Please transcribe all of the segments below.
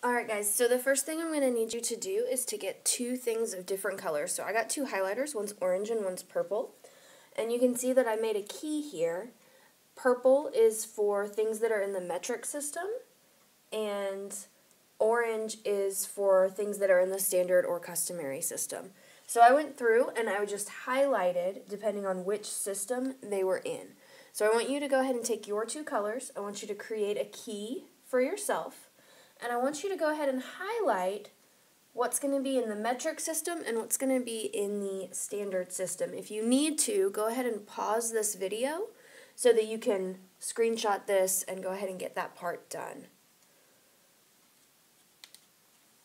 Alright guys, so the first thing I'm going to need you to do is to get two things of different colors. So I got two highlighters, one's orange and one's purple. And you can see that I made a key here. Purple is for things that are in the metric system, and orange is for things that are in the standard or customary system. So I went through and I just highlighted depending on which system they were in. So I want you to go ahead and take your two colors. I want you to create a key for yourself. And I want you to go ahead and highlight what's going to be in the metric system and what's going to be in the standard system. If you need to, go ahead and pause this video so that you can screenshot this and go ahead and get that part done.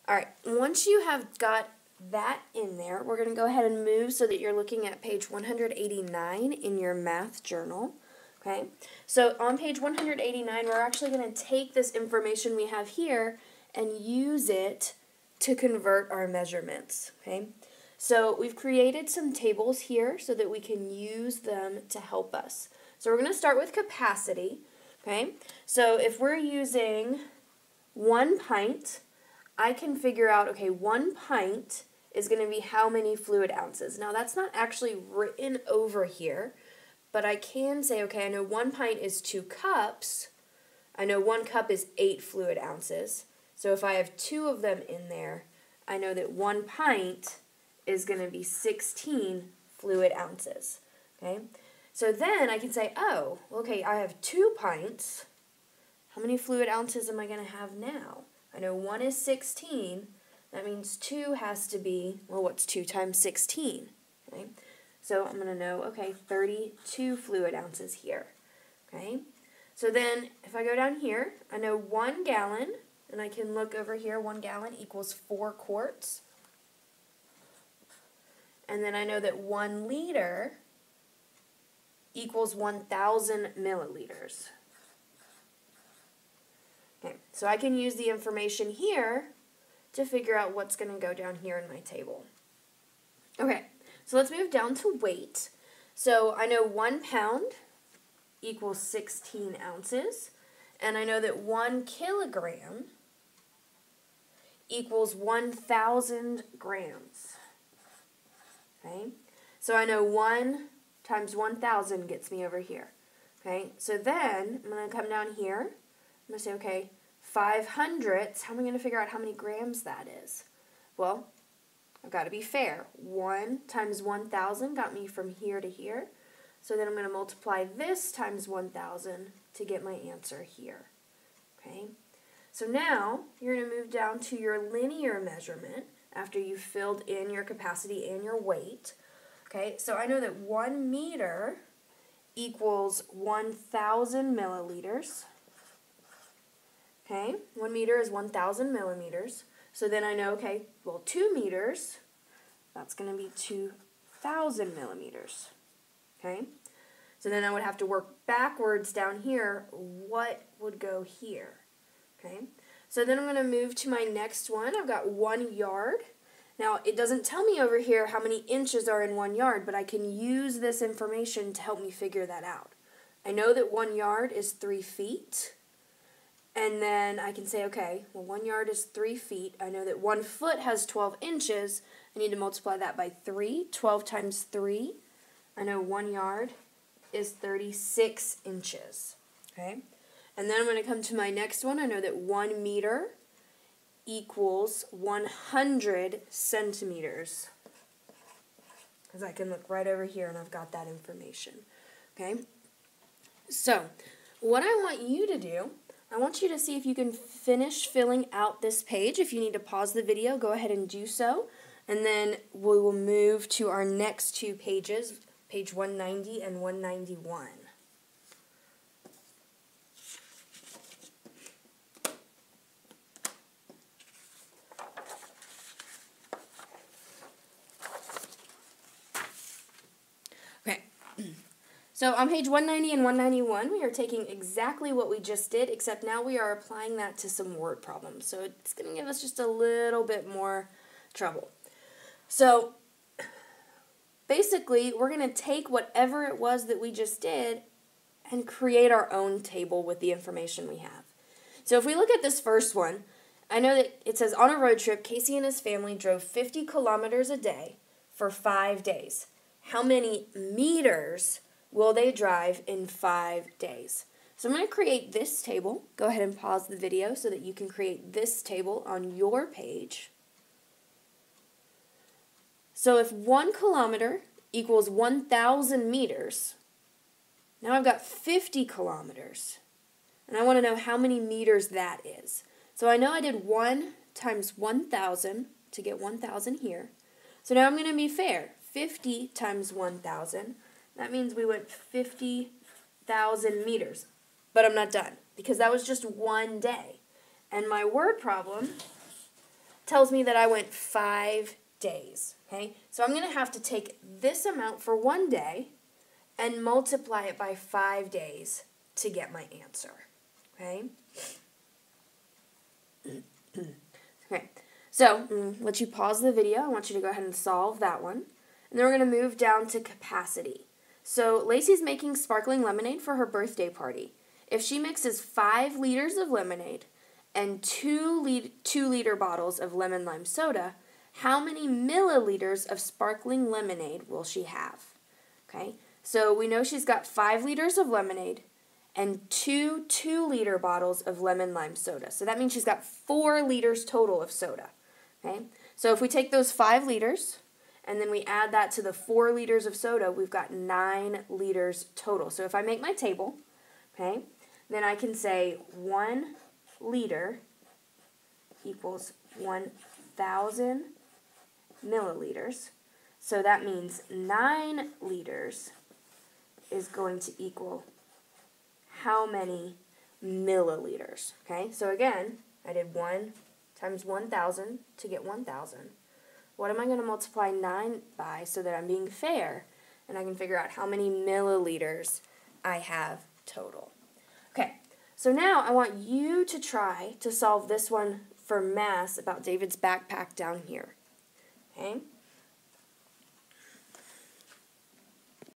Alright, once you have got that in there, we're going to go ahead and move so that you're looking at page 189 in your math journal. Okay, so on page 189, we're actually going to take this information we have here and use it to convert our measurements. Okay, so we've created some tables here so that we can use them to help us. So we're going to start with capacity. Okay, so if we're using 1 pint, I can figure out, okay, 1 pint is going to be how many fluid ounces. Now that's not actually written over here, but I can say, okay, I know 1 pint is 2 cups. I know 1 cup is 8 fluid ounces. So if I have 2 of them in there, I know that 1 pint is going to be 16 fluid ounces. Okay? So then I can say, oh, okay, I have 2 pints. How many fluid ounces am I going to have now? I know 1 is 16. That means 2 has to be, well, what's 2 times 16? Okay? So I'm going to know, okay, 32 fluid ounces here. Okay? So then if I go down here, I know 1 gallon, and I can look over here, 1 gallon equals 4 quarts. And then I know that 1 liter equals 1,000 milliliters. Okay, so I can use the information here to figure out what's going to go down here in my table. Okay. So let's move down to weight. So I know 1 pound equals 16 ounces, and I know that 1 kilogram equals 1,000 grams. Okay? So I know 1 times 1,000 gets me over here. Okay? So then I'm going to come down here. I'm going to say, okay, 5 hundredths. How am I going to figure out how many grams that is? Well, I've got to be fair. 1 times 1,000 got me from here to here. So then I'm going to multiply this times 1,000 to get my answer here. Okay? So now you're going to move down to your linear measurement after you've filled in your capacity and your weight. Okay? So I know that 1 meter equals 1,000 milliliters. Okay? 1 meter is 1,000 millimeters. So then I know, okay, well, 2 meters, that's going to be 2,000 millimeters. Okay? So then I would have to work backwards down here. What would go here? Okay? So then I'm going to move to my next one. I've got 1 yard. Now, it doesn't tell me over here how many inches are in 1 yard, but I can use this information to help me figure that out. I know that 1 yard is 3 feet. And then I can say, okay, well, 1 yard is 3 feet. I know that 1 foot has 12 inches. I need to multiply that by 3. 12 times 3. I know 1 yard is 36 inches. Okay? And then I'm going to come to my next one. I know that 1 meter equals 100 centimeters. Because I can look right over here and I've got that information. Okay? So, what I want you to do, I want you to see if you can finish filling out this page. If you need to pause the video, go ahead and do so. And then we will move to our next 2 pages, page 190 and 191. Okay. So on page 190 and 191, we are taking exactly what we just did, except now we are applying that to some word problems. So it's going to give us just a little bit more trouble. So basically, we're going to take whatever it was that we just did and create our own table with the information we have. So if we look at this first one, I know that it says on a road trip, Casey and his family drove 50 kilometers a day for 5 days. How many meters will they drive in 5 days? So I'm going to create this table. Go ahead and pause the video so that you can create this table on your page. So if 1 kilometer equals 1,000 meters, now I've got 50 kilometers. And I want to know how many meters that is. So I know I did 1 times 1,000 to get 1,000 here. So now I'm going to be fair. 50 times 1,000, that means we went 50,000 meters. But I'm not done because that was just 1 day. And my word problem tells me that I went 5 days. Okay? So I'm going to have to take this amount for 1 day and multiply it by 5 days to get my answer. Okay? Okay, so let you pause the video. I want you to go ahead and solve that one. And then we're going to move down to capacity. So Lacey's making sparkling lemonade for her birthday party. If she mixes 5 liters of lemonade and 2-liter bottles of lemon lime soda, how many milliliters of sparkling lemonade will she have? Okay, so we know she's got 5 liters of lemonade and 2-liter bottles of lemon lime soda. So that means she's got 4 liters total of soda. Okay? So if we take those 5 liters and then we add that to the 4 liters of soda, we've got 9 liters total. So if I make my table, okay, then I can say 1 liter equals 1,000 milliliters. So that means 9 liters is going to equal how many milliliters? Okay, so again, I did 1 times 1,000 to get 1,000. What am I going to multiply 9 by so that I'm being fair and I can figure out how many milliliters I have total? Okay, so now I want you to try to solve this one for mass about David's backpack down here. Okay,